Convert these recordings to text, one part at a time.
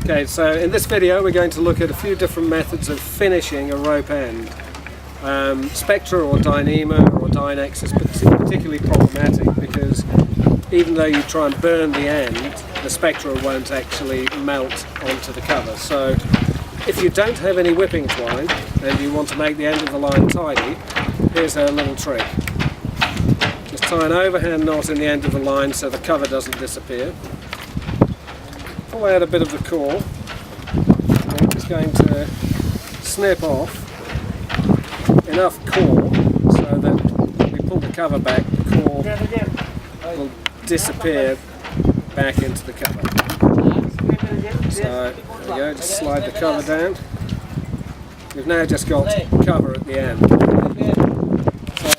Okay, so in this video we're going to look at a few different methods of finishing a rope end. Spectra or Dyneema or Dynex is particularly problematic because even though you try and burn the end, the Spectra won't actually melt onto the cover. So if you don't have any whipping twine and you want to make the end of the line tidy, here's a little trick. Just tie an overhand knot in the end of the line so the cover doesn't disappear. Pull out a bit of the core. I'm just going to snip off enough core so that when we pull the cover back, the core will disappear back into the cover. So there we go, just slide the cover down. We've now just got cover at the end. So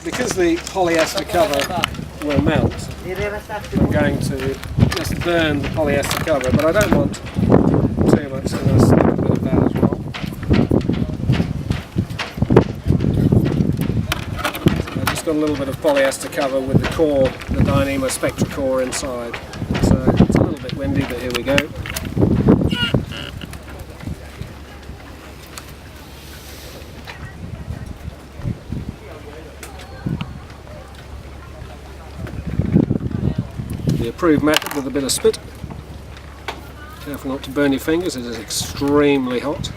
because the polyester cover will melt, I'm going to just burn the polyester cover, but I don't want too much, so I'm going to snip a bit of that as well. So I've just got a little bit of polyester cover with the core, the Dyneema Spectra core inside. So it's a little bit windy, but here we go. The approved method with a bit of spit. Careful not to burn your fingers, it is extremely hot.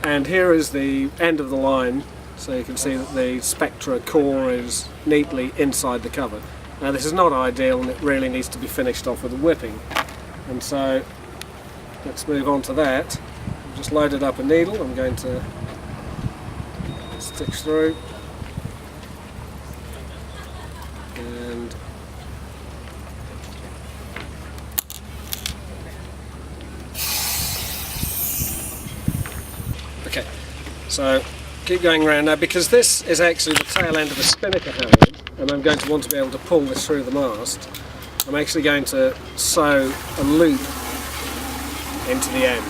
And here is the end of the line, so you can see that the Spectra core is neatly inside the cover. Now this is not ideal and it really needs to be finished off with a whipping. And so let's move on to that. I've just loaded up a needle, I'm going to stick through. Okay, so keep going around now because this is actually the tail end of a spinnaker halyard and I'm going to want to be able to pull this through the mast. I'm actually going to sew a loop into the end.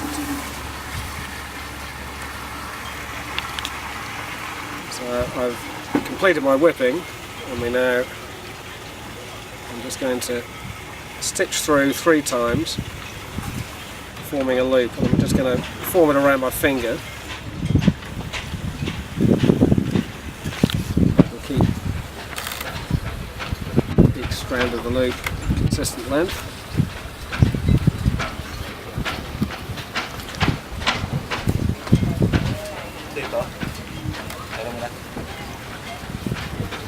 So I've completed my whipping and I'm just going to stitch through 3 times, forming a loop, and I'm just going to form it around my finger. Keep each strand of the loop consistent length.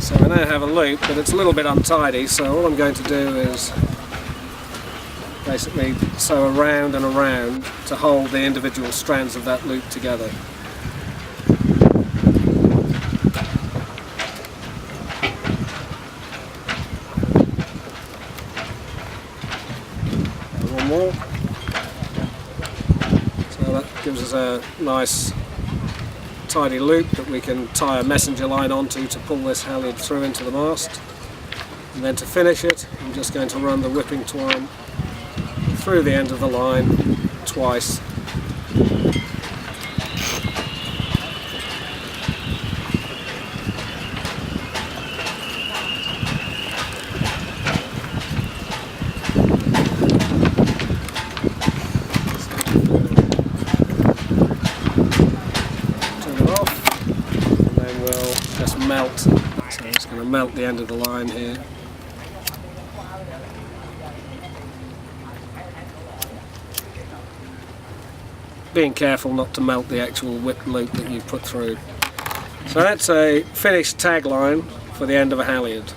So I now have a loop, but it's a little bit untidy, so all I'm going to do is basically sew around and around to hold the individual strands of that loop together. One more. So that gives us a nice tidy loop that we can tie a messenger line onto to pull this halyard through into the mast. And then to finish it, I'm just going to run the whipping twine through the end of the line twice. Melt. So I'm just going to melt the end of the line here. Being careful not to melt the actual whip loop that you've put through. So that's a finished tagline for the end of a halyard.